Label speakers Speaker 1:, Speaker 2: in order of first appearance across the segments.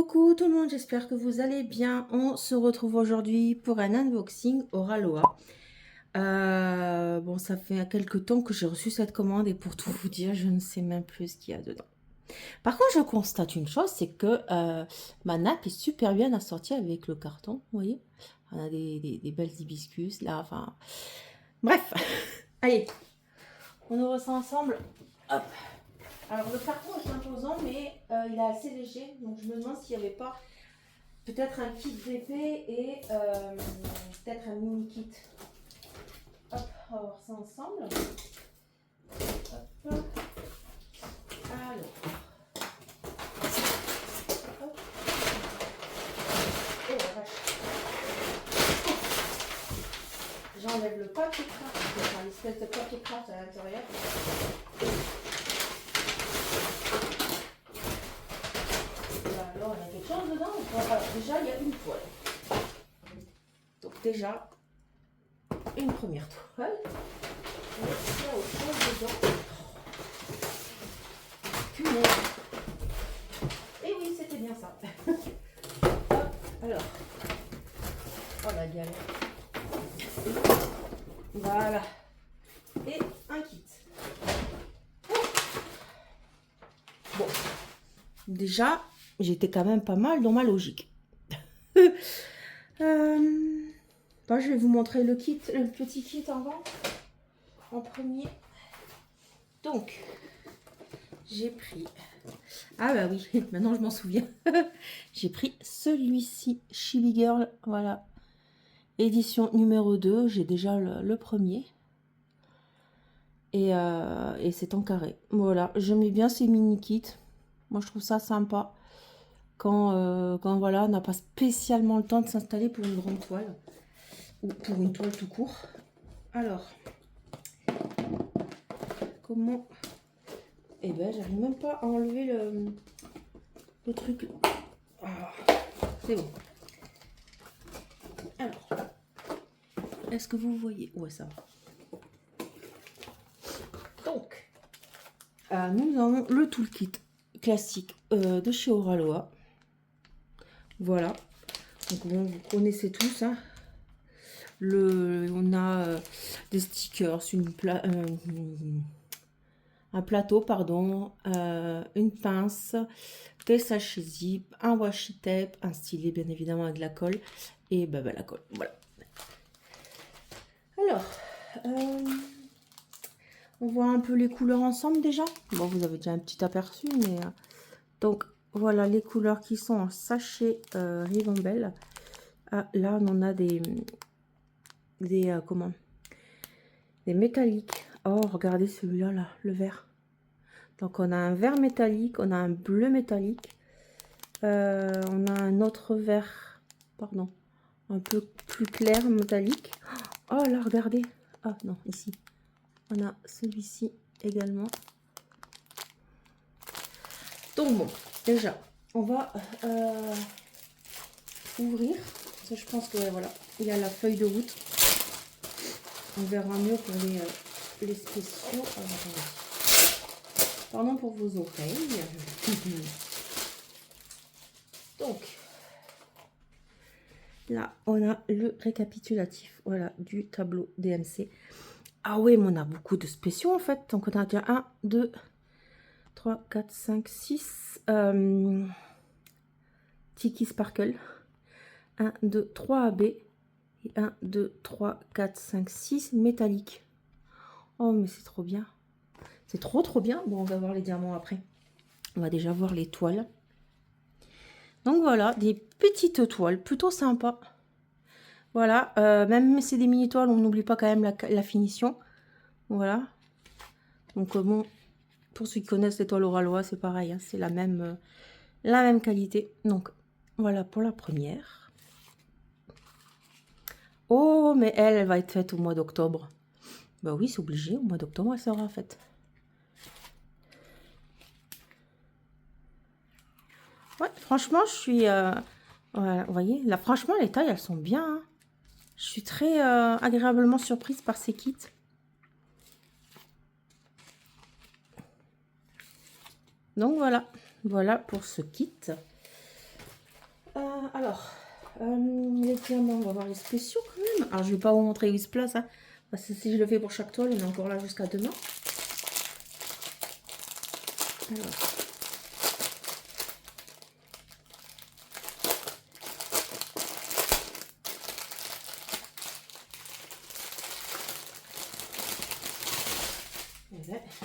Speaker 1: Coucou tout le monde, j'espère que vous allez bien. On se retrouve aujourd'hui pour un unboxing Oraloa. Bon, ça fait quelques temps que j'ai reçu cette commande et pour tout vous dire, je ne sais même plus ce qu'il y a dedans. Par contre, je constate une chose, c'est que ma nappe est super bien assortie avec le carton, vous voyez. On a des belles hibiscus là, enfin... Bref, allez, on ouvre ça ensemble. Hop. Alors le carton est imposant, mais il est assez léger, donc je me demande s'il n'y avait pas peut-être un kit VP et peut-être un mini kit. Hop, on va voir ça ensemble. Hop. Alors. Hop. Oh la vache. J'enlève le papier craft, enfin l'espèce de papier craft à l'intérieur. Alors, il y a quelque chose dedans. Alors, déjà, il y a une toile. Donc, déjà, une première toile. Et il y a autre chose dedans. Punaise. Et oui, c'était bien ça. Hop, alors. Oh la galère. Voilà. Et un kit. Bon. Déjà, j'étais quand même pas mal dans ma logique. Je vais vous montrer le kit, le petit kit avant, en premier. Donc, j'ai pris... Ah bah oui, maintenant je m'en souviens. J'ai pris celui-ci, Chibi Girl, voilà. Édition numéro 2, j'ai déjà le premier. Et c'est en carré. Voilà, j'aime bien ces mini kits. Moi je trouve ça sympa. Quand voilà, on n'a pas spécialement le temps de s'installer pour une grande toile. Ou pour une toile tout court. Alors, comment... Eh ben, j'arrive même pas à enlever le truc. Ah, c'est bon. Alors, est-ce que vous voyez? Ouais, ça va. Donc, nous avons le toolkit classique de chez Oraloa. Voilà. Donc, bon, vous connaissez tous, hein. On a des stickers, un plateau, pardon, une pince, des sachets zip, un washi tape, un stylet bien évidemment avec de la colle et la colle. Voilà. Alors, on voit un peu les couleurs ensemble déjà. Bon, vous avez déjà un petit aperçu, mais donc voilà les couleurs qui sont en sachet Rivembelle. Ah, là, on en a des comment? Des métalliques. Oh, regardez celui-là, là, le vert. Donc, on a un vert métallique, on a un bleu métallique. On a un autre vert, pardon, un peu plus clair, métallique. Oh là, regardez. Ah non, ici. On a celui-ci également. Donc bon, déjà, on va ouvrir. Ça, je pense que voilà, il y a la feuille de route. On verra mieux pour les spéciaux. Pardon pour vos oreilles. Donc, là, on a le récapitulatif, voilà, du tableau DMC. Ah oui, mais on a beaucoup de spéciaux en fait. Donc, on a déjà 1, 2, 3, 4, 5, 6. Tiki Sparkle. 1, 2, 3 AB. Et 1, 2, 3, 4, 5, 6 métalliques. Oh, mais c'est trop bien. C'est trop bien. Bon, on va voir les diamants après. On va déjà voir les toiles. Donc voilà, des petites toiles plutôt sympas. Voilà, même si c'est des mini toiles, on n'oublie pas quand même la finition. Voilà. Donc bon, pour ceux qui connaissent les toiles Oraloa, c'est pareil, hein, c'est la même qualité. Donc voilà pour la première. Oh, mais elle va être faite au mois d'octobre. Bah oui, c'est obligé, au mois d'octobre, elle sera faite. Ouais, franchement, je suis... voilà, vous voyez, là, franchement, les tailles, elles sont bien. Hein. Je suis très agréablement surprise par ces kits. Donc voilà, voilà pour ce kit. Alors, les diamants, on va voir les spéciaux quand même. Alors, je vais pas vous montrer où ils se placent, hein, parce que si je le fais pour chaque toile, on est encore là jusqu'à demain. Alors.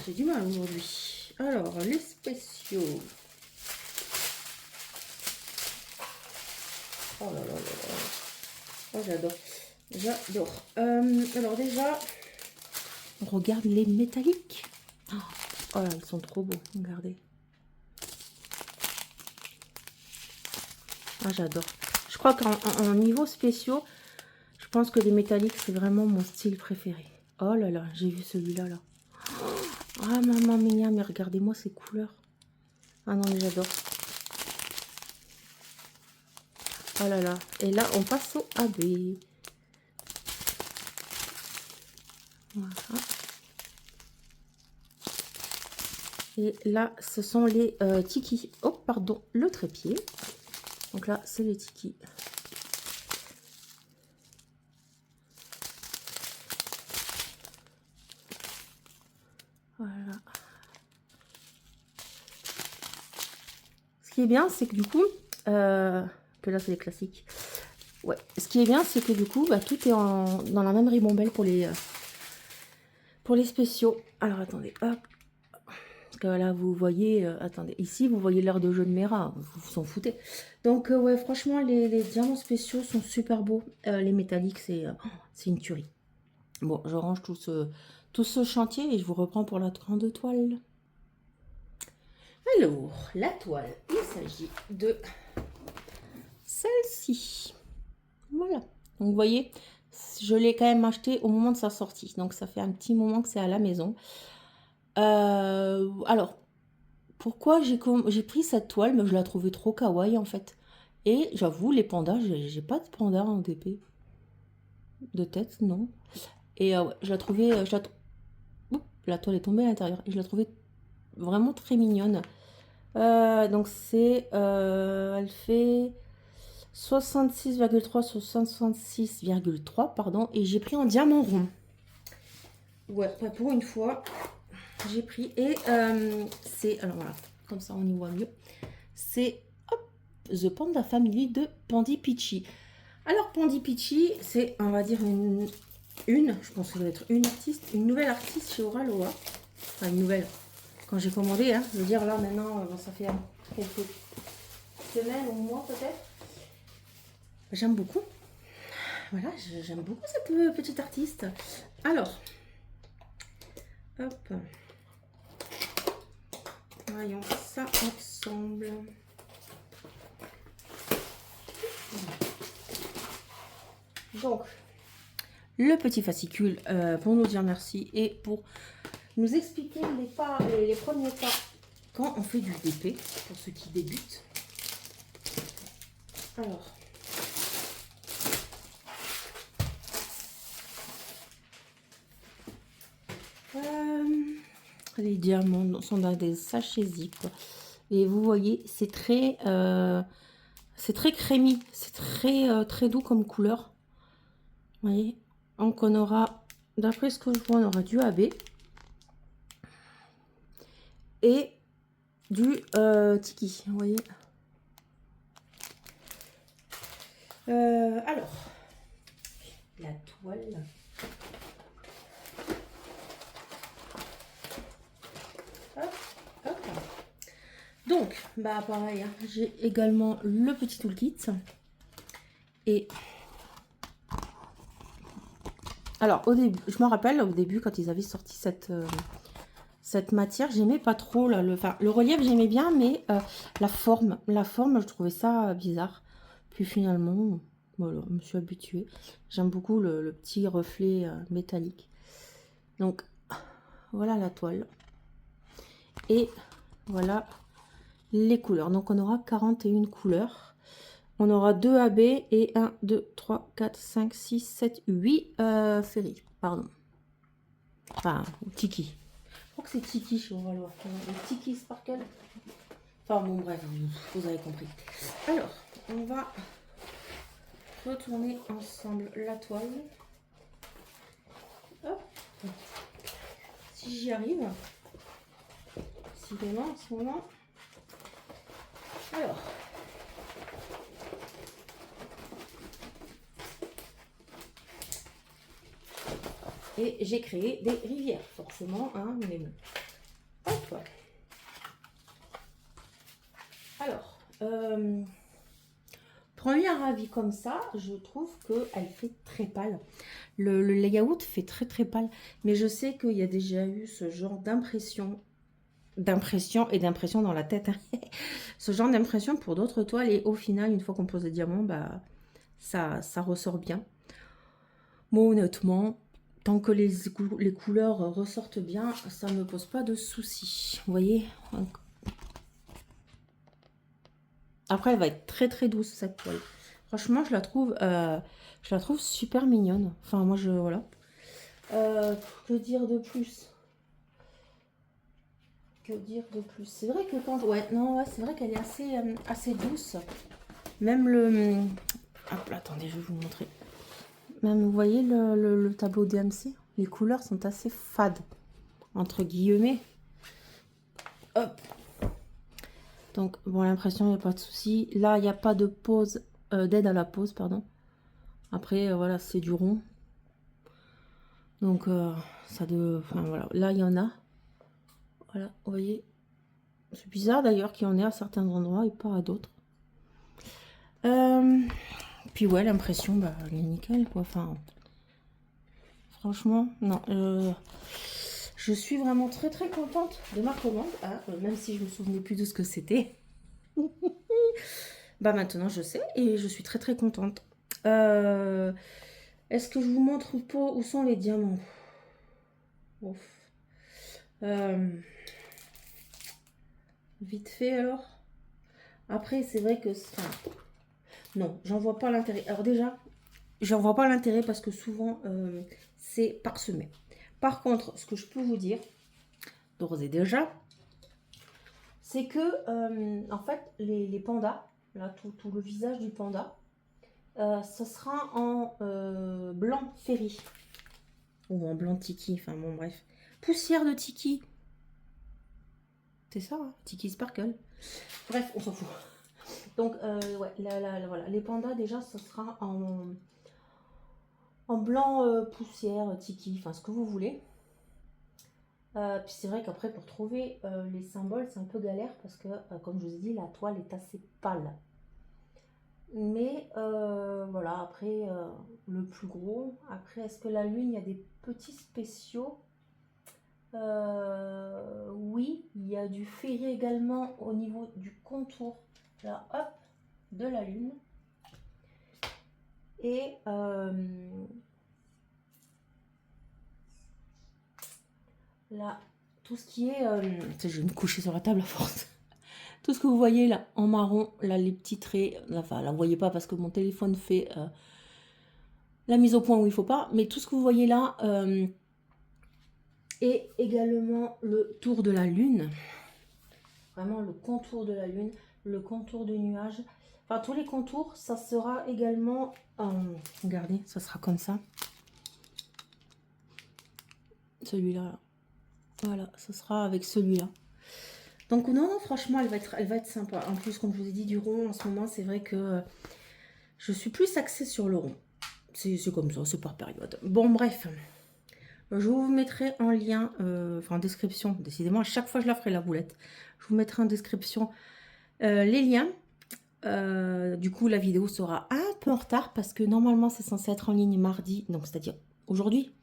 Speaker 1: J'ai du mal aujourd'hui. Alors, les spéciaux. Oh là là là là. Oh, j'adore. J'adore. Alors déjà, on regarde les métalliques. Oh là, ils sont trop beaux. Regardez. Ah, j'adore. Je crois qu'en niveau spéciaux, je pense que les métalliques, c'est vraiment mon style préféré. Oh là là, j'ai vu celui-là, là. Ah, maman mia, mais regardez-moi ces couleurs. Ah non, mais j'adore. Oh là là. Et là, on passe au AB. Voilà. Et là, ce sont les tikis. Oh, pardon, le trépied. Donc là, c'est les tikis. Voilà. Ce qui est bien, c'est que du coup, que là, c'est les classiques. Ouais. Ce qui est bien, c'est que du coup, bah, tout est dans la même ribambelle pour les spéciaux. Alors, attendez, hop. Parce que là, vous voyez, attendez, ici, vous voyez l'heure de jeu de Mera, vous vous en foutez. Donc, ouais, franchement, les diamants spéciaux sont super beaux. Les métalliques, c'est une tuerie. Bon, je range tout ce chantier et je vous reprends pour la grande toile. Alors, la toile, il s'agit de celle-ci. Voilà. Donc, vous voyez, je l'ai quand même acheté au moment de sa sortie. Donc, ça fait un petit moment que c'est à la maison. Alors, pourquoi j'ai pris cette toile? Mais je la trouvais trop kawaii, en fait. Et j'avoue, les pandas, j'ai pas de panda en DP. De tête, non. Et ouais, je la trouvais... Oups, la toile est tombée à l'intérieur. Et je la trouvais vraiment très mignonne. Donc c'est... elle fait 66,3 sur 66,3, pardon. Et j'ai pris en diamant rond. Ouais, pas pour une fois. J'ai pris. Et c'est... Alors voilà, comme ça on y voit mieux. C'est The Panda Family de Pandi Pichi. Alors Pandi Pichi, c'est, on va dire, je pense que ça doit être une nouvelle artiste chez Oraloa. Enfin, une nouvelle. Quand j'ai commandé, hein, je veux dire, là, maintenant, ça fait quelques semaines ou mois, peut-être. J'aime beaucoup. Voilà, j'aime beaucoup cette petite artiste. Alors, hop. Voyons ça ensemble. Donc, le petit fascicule pour nous dire merci et pour nous expliquer les premiers pas quand on fait du DP, pour ceux qui débutent. Alors, les diamants sont dans des sachets zip. Et vous voyez, c'est très crémi, c'est très doux comme couleur. Vous voyez, donc on aura, d'après ce que je vois, on aura du AB et du tiki, vous voyez. Alors, la toile. Hop, hop. Donc, bah pareil, hein, j'ai également le petit toolkit. Et alors, au début, je me rappelle, au début, quand ils avaient sorti cette matière, j'aimais pas trop. Là, le relief, j'aimais bien, mais la forme, je trouvais ça bizarre. Puis finalement, voilà, je me suis habituée. J'aime beaucoup le petit reflet métallique. Donc, voilà la toile. Et voilà les couleurs. Donc, on aura 41 couleurs. On aura 2 AB et 1, 2, 3, 4, 5, 6, 7, 8 ferries. Pardon. Enfin, tiki. Je crois que c'est tiki chez Oraloa. Le tiki sparkle. Enfin, bon, bref, vous avez compris. Alors, on va retourner ensemble la toile. Hop. Si j'y arrive. Si vraiment en ce moment. Alors. Et j'ai créé des rivières, forcément, hein, mais bon. Hop. Alors, premier avis comme ça, je trouve qu'elle fait très pâle. Le layout fait très très pâle, mais je sais qu'il y a déjà eu ce genre d'impression dans la tête. Hein. Ce genre d'impression pour d'autres toiles, et au final, une fois qu'on pose le diamant, bah, ça ressort bien. Moi, honnêtement, tant que les couleurs ressortent bien, ça ne me pose pas de soucis. Vous voyez? Après, elle va être très très douce cette toile. Franchement, je la trouve super mignonne. Enfin, moi, voilà. Que dire de plus? Que dire de plus? C'est vrai que quand... Ouais, non, ouais, c'est vrai qu'elle est assez douce. Même le... Hop là, attendez, je vais vous montrer. Même, vous voyez le tableau DMC? Les couleurs sont assez fades, entre guillemets. Hop. Donc, bon, l'impression, il n'y a pas de souci. Là, il n'y a pas de pose, d'aide à la pose, pardon. Après, voilà, c'est du rond. Donc, enfin, voilà. Là, il y en a. Voilà, vous voyez. C'est bizarre, d'ailleurs, qu'il y en ait à certains endroits et pas à d'autres. Puis, ouais, l'impression, bah, elle est nickel, quoi. Enfin, franchement, non. Je suis vraiment très, très contente de ma commande. Hein, même si je me souvenais plus de ce que c'était. Bah maintenant je sais et je suis très très contente. Est-ce que je vous montre où sont les diamants? Ouf. Vite fait alors. Après c'est vrai que ça... Non, j'en vois pas l'intérêt. Alors déjà, j'en vois pas l'intérêt parce que souvent c'est parsemé. Par contre, ce que je peux vous dire, d'ores et déjà, c'est que en fait les pandas, là tout le visage du panda, ce sera en blanc ferry ou en blanc tiki, enfin bon bref, poussière de tiki, c'est ça, hein, tiki sparkle, bref on s'en fout. Donc ouais, voilà, les pandas déjà ce sera en blanc poussière, tiki, enfin ce que vous voulez. Puis c'est vrai qu'après pour trouver les symboles c'est un peu galère parce que comme je vous ai dit la toile est assez pâle. Mais voilà, après le plus gros. Après, est-ce que la lune, il y a des petits spéciaux? Oui, il y a du ferré également au niveau du contour, là, hop, de la lune. Et là, tout ce qui est... je vais me coucher sur la table à force. Tout ce que vous voyez là, en marron, là, les petits traits, enfin, là, vous voyez pas parce que mon téléphone fait la mise au point où il faut pas, mais tout ce que vous voyez là, et également le tour de la lune, vraiment le contour de la lune, le contour du nuage, enfin tous les contours, ça sera également, regardez, ça sera comme ça, celui-là, voilà, ce sera avec celui-là. Donc non, franchement, elle va être sympa. En plus, comme je vous ai dit, du rond, en ce moment, c'est vrai que je suis plus axée sur le rond. C'est comme ça, c'est par période. Bon, bref. Je vous mettrai en lien, enfin en description, décidément à chaque fois je la ferai la boulette. Je vous mettrai en description les liens. Du coup la vidéo sera un peu en retard parce que normalement c'est censé être en ligne mardi, donc c'est-à-dire aujourd'hui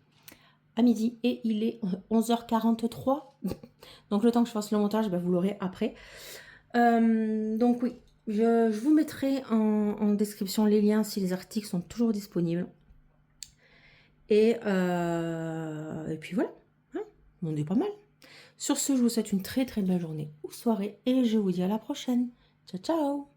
Speaker 1: à midi et il est 11h43. Donc le temps que je fasse le montage, ben, vous l'aurez après. Donc oui, je vous mettrai en description les liens si les articles sont toujours disponibles. Et puis voilà, hein, on est pas mal. Sur ce, je vous souhaite une très très belle journée ou soirée et je vous dis à la prochaine. Ciao, ciao!